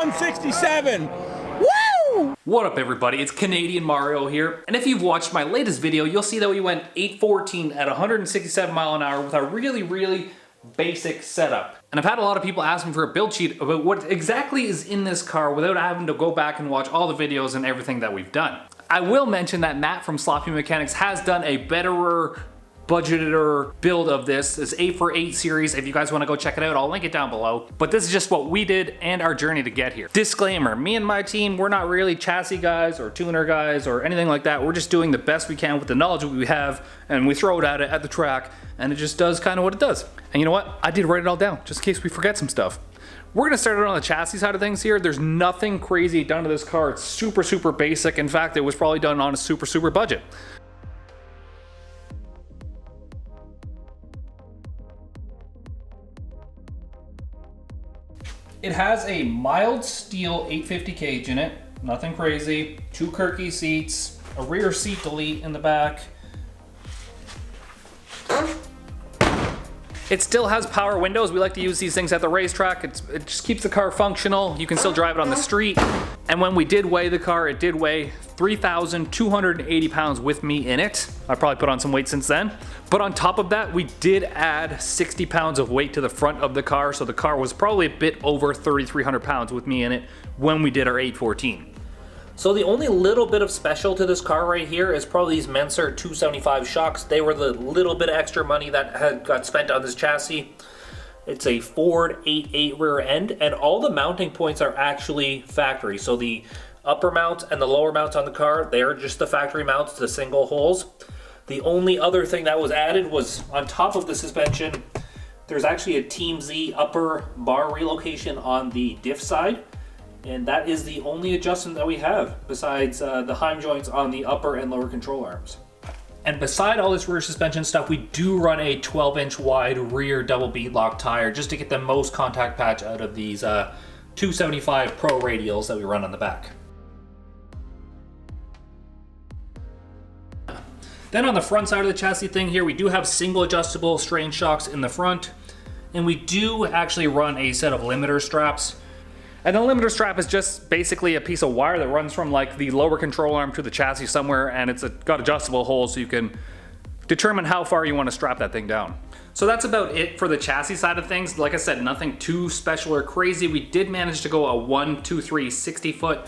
167. Woo! What up everybody, it's Canadian Mario here, and if you've watched my latest video, you'll see that we went 814 at 167 mile an hour with a really basic setup. And I've had a lot of people ask me for a build sheet about what exactly is in this car without having to go back and watch all the videos and everything that we've done. I will mention that Matt from Sloppy Mechanics has done a betterer, budgeted build of this 8x8 series. If you guys want to go check it out, I'll link it down below. But this is just what we did and our journey to get here. Disclaimer, me and my team, we're not really chassis guys or tuner guys or anything like that. We're just doing the best we can with the knowledge that we have, and we throw it at the track, and it just does kind of what it does. And you know what? I did write it all down just in case we forget some stuff. We're gonna start it on the chassis side of things here. There's nothing crazy done to this car. It's super basic. In fact, it was probably done on a super budget. It has a mild steel 850 cage in it, nothing crazy, 2 Kirky seats, a rear seat delete in the back. It still has power windows. We like to use these things at the racetrack. It just keeps the car functional. You can still drive it on the street. And when we did weigh the car, it did weigh 3,280 pounds with me in it. I probably put on some weight since then. But on top of that, we did add 60 pounds of weight to the front of the car. So the car was probably a bit over 3,300 pounds with me in it when we did our 814. So the only little bit of special to this car right here is probably these Mcmurray 275 shocks. They were the little bit of extra money that got spent on this chassis. It's a Ford 8.8 rear end, and all the mounting points are actually factory. So the upper mounts and the lower mounts on the car, they're just the factory mounts, the single holes. The only other thing that was added was on top of the suspension, there's actually a Team Z upper bar relocation on the diff side. And that is the only adjustment that we have besides the Heim joints on the upper and lower control arms. And beside all this rear suspension stuff, we do run a 12-inch wide rear double bead lock tire just to get the most contact patch out of these 275 Pro radials that we run on the back. Then on the front side of the chassis thing here, we do have single adjustable strain shocks in the front, and we do actually run a set of limiter straps. And the limiter strap is just basically a piece of wire that runs from like the lower control arm to the chassis somewhere, and it's got adjustable holes so you can determine how far you want to strap that thing down. So that's about it for the chassis side of things. Like I said, nothing too special or crazy. We did manage to go a 123 60 foot,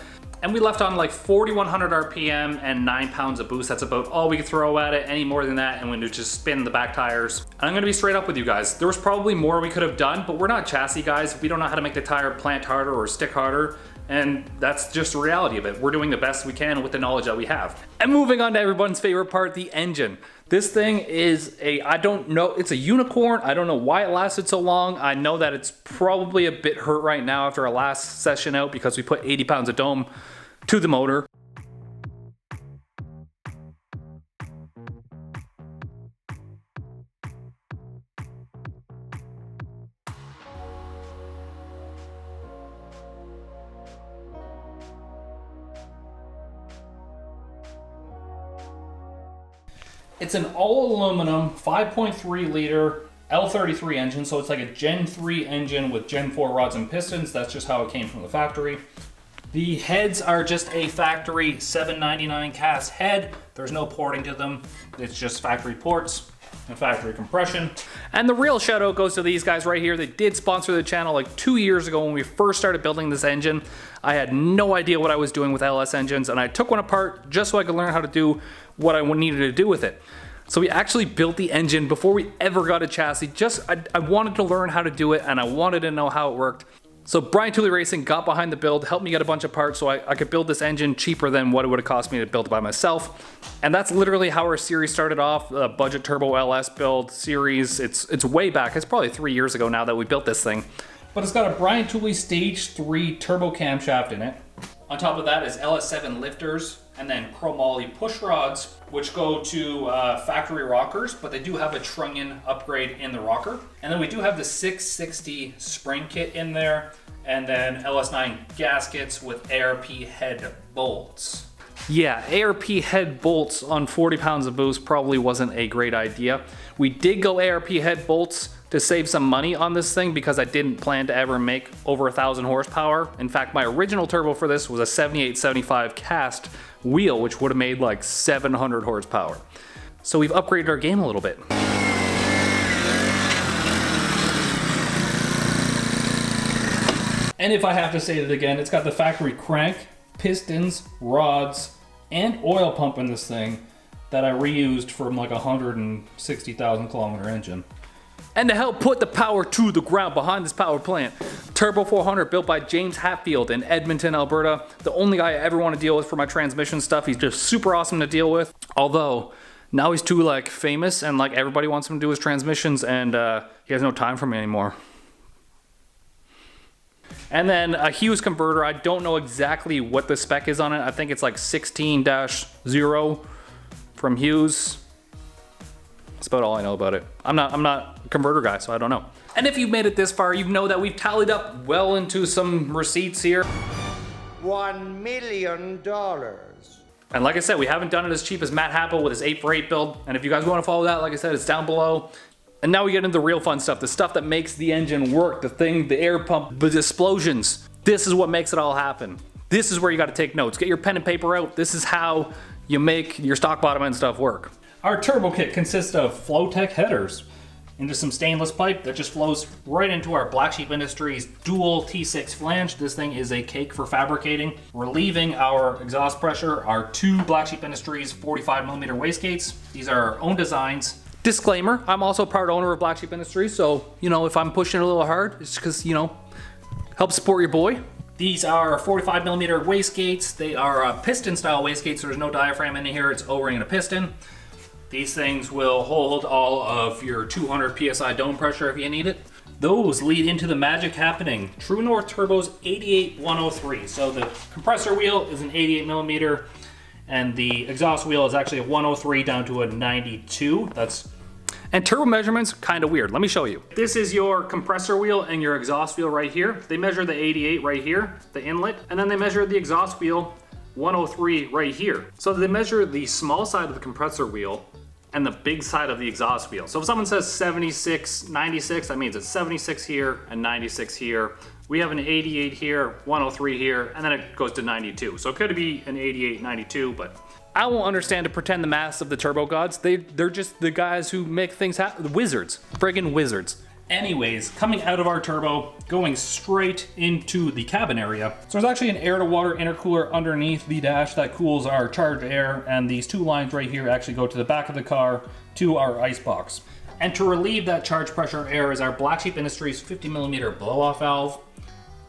and we left on like 4,100 RPM and 9 pounds of boost. That's about all we could throw at it. Any more than that, and we would just spin the back tires. And I'm gonna be straight up with you guys. There was probably more we could have done, but we're not chassis guys. We don't know how to make the tire plant harder or stick harder. And that's just the reality of it. We're doing the best we can with the knowledge that we have. And moving on to everyone's favorite part, the engine. This thing is I don't know, it's a unicorn. I don't know why it lasted so long. I know that it's probably a bit hurt right now after our last session out because we put 80 pounds of dome to the motor. It's an all aluminum 5.3 liter L33 engine, so it's like a Gen 3 engine with Gen 4 rods and pistons. That's just how it came from the factory. The heads are just a factory $7.99 cast head. There's no porting to them. It's just factory ports and factory compression. And the real shout out goes to these guys right here. They did sponsor the channel like 2 years ago when we first started building this engine. I had no idea what I was doing with LS engines, and I took one apart just so I could learn how to do what I needed to do with it. So we actually built the engine before we ever got a chassis. I wanted to learn how to do it, and I wanted to know how it worked. So Brian Tooley Racing got behind the build, helped me get a bunch of parts so I could build this engine cheaper than what it would have cost me to build it by myself. And that's literally how our series started off, the budget turbo LS build series. It's way back. It's probably 3 years ago now that we built this thing. But it's got a Brian Tooley Stage 3 turbo camshaft in it. On top of that is LS7 lifters and then chromoly push rods, which go to factory rockers, but they do have a trunnion upgrade in the rocker. And then we do have the 660 spring kit in there, and then LS9 gaskets with ARP head bolts. Yeah, ARP head bolts on 40 pounds of boost probably wasn't a great idea. We did go ARP head bolts to save some money on this thing because I didn't plan to ever make over 1,000 horsepower. In fact, my original turbo for this was a 7875 cast wheel, which would have made like 700 horsepower. So we've upgraded our game a little bit. And if I have to say it again, it's got the factory crank, pistons, rods, and oil pump in this thing that I reused from like a 160,000 kilometer engine. And to help put the power to the ground behind this power plant, Turbo 400 built by James Hatfield in Edmonton, Alberta. The only guy I ever want to deal with for my transmission stuff. He's just super awesome to deal with. Although, now he's too like famous and like everybody wants him to do his transmissions, and he has no time for me anymore. And then a Hughes converter. I don't know exactly what the spec is on it. I think it's like 16-0 from Hughes. That's about all I know about it. I'm not a converter guy, so I don't know. And if you've made it this far, you know that we've tallied up well into some receipts here. $1 million. And like I said, we haven't done it as cheap as Matt Happel with his 8x8 build. And if you guys want to follow that, like I said, it's down below. And now we get into the real fun stuff, the stuff that makes the engine work, the thing, the air pump, the explosions. This is what makes it all happen. This is where you got to take notes. Get your pen and paper out. This is how you make your stock bottom end stuff work. Our turbo kit consists of Flowtech headers into some stainless pipe that just flows right into our Black Sheep Industries dual T6 flange. This thing is a cake for fabricating. Relieving our exhaust pressure are two Black Sheep Industries 45mm wastegates. These are our own designs. Disclaimer, I'm also part owner of Black Sheep Industries, so, you know, if I'm pushing it a little hard, it's because, you know, help support your boy. These are 45mm wastegates. They are piston style wastegates, so there's no diaphragm in here, it's O-ring and a piston. These things will hold all of your 200 PSI dome pressure if you need it. Those lead into the magic happening. True North Turbo's 88103. So the compressor wheel is an 88mm, and the exhaust wheel is actually a 103 down to a 92. And turbo measurements, kind of weird. Let me show you. This is your compressor wheel and your exhaust wheel right here. They measure the 88 right here, the inlet, and then they measure the exhaust wheel 103 right here. So they measure the small side of the compressor wheel and the big side of the exhaust wheel. So if someone says 76, 96, that means it's 76 here and 96 here. We have an 88 here, 103 here, and then it goes to 92. So it could be an 88, 92, but I won't understand to pretend the maths of the turbo gods. They're just the guys who make things happen. The wizards, friggin' wizards. Anyways, coming out of our turbo, going straight into the cabin area. So there's actually an air-to-water intercooler underneath the dash that cools our charged air, and these two lines right here actually go to the back of the car to our ice box. And to relieve that charge pressure air is our Black Sheep Industries 50mm blow-off valve.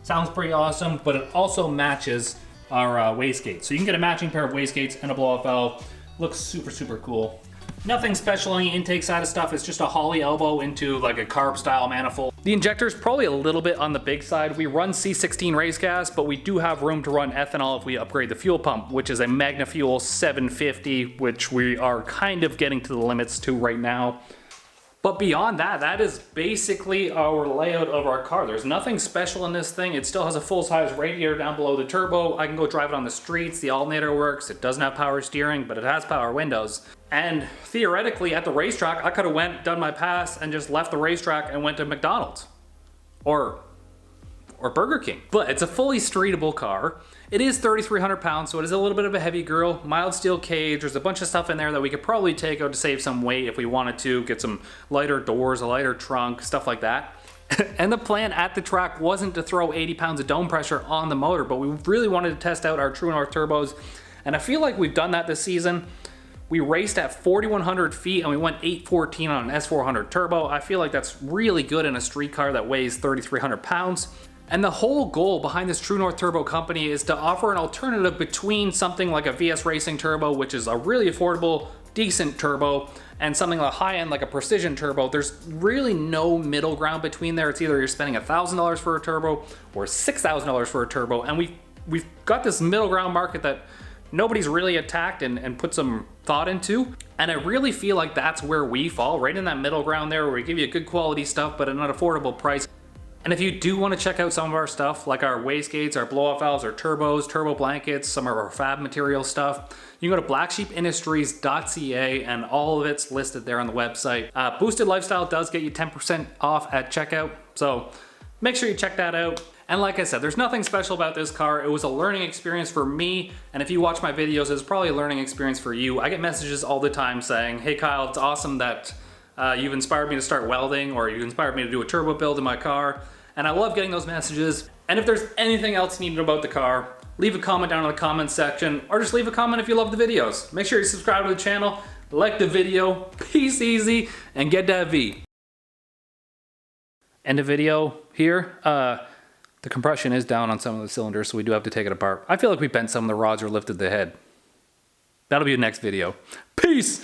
Sounds pretty awesome, but it also matches our wastegate. So you can get a matching pair of wastegates and a blow-off valve. Looks super, super cool. Nothing special on the intake side of stuff. It's just a Holley elbow into like a carb style manifold. The injector is probably a little bit on the big side. We run C16 race gas, but we do have room to run ethanol if we upgrade the fuel pump, which is a Magna Fuel 750, which we are kind of getting to the limits to right now. But beyond that, that is basically our layout of our car. There's nothing special in this thing. It still has a full-size radiator down below the turbo. I can go drive it on the streets. The alternator works. It doesn't have power steering, but it has power windows. And theoretically, at the racetrack, I could have done my pass and just left the racetrack and went to McDonald's. Or Burger King. But it's a fully streetable car. It is 3,300 pounds, so it is a little bit of a heavy girl. Mild steel cage. There's a bunch of stuff in there that we could probably take out to save some weight if we wanted to. Get some lighter doors, a lighter trunk, stuff like that. And the plan at the track wasn't to throw 80 pounds of dome pressure on the motor, but we really wanted to test out our True North turbos. And I feel like we've done that this season. We raced at 4,100 feet and we went 814 on an S400 turbo. I feel like that's really good in a street car that weighs 3,300 pounds. And the whole goal behind this True North Turbo company is to offer an alternative between something like a VS Racing turbo, which is a really affordable, decent turbo, and something like high-end like a Precision turbo. There's really no middle ground between there. It's either you're spending $1,000 for a turbo or $6,000 for a turbo, and we've got this middle ground market that nobody's really attacked and put some thought into. And I really feel like that's where we fall, right in that middle ground there where we give you good quality stuff but at an affordable price. And if you do want to check out some of our stuff, like our wastegates, our blow-off valves, our turbos, turbo blankets, some of our fab material stuff, you can go to blacksheepindustries.ca and all of it's listed there on the website. Boosted Lifestyle does get you 10% off at checkout, so make sure you check that out. And like I said, there's nothing special about this car. It was a learning experience for me, and if you watch my videos, it's probably a learning experience for you. I get messages all the time saying, hey Kyle, it's awesome that you've inspired me to start welding, or you've inspired me to do a turbo build in my car. And I love getting those messages. And if there's anything else needed about the car, leave a comment down in the comments section, or just leave a comment if you love the videos. Make sure you subscribe to the channel, like the video, peace easy, and get that V. End of video here. The compression is down on some of the cylinders, so we do have to take it apart. I feel like we bent some of the rods or lifted the head. That'll be the next video. Peace!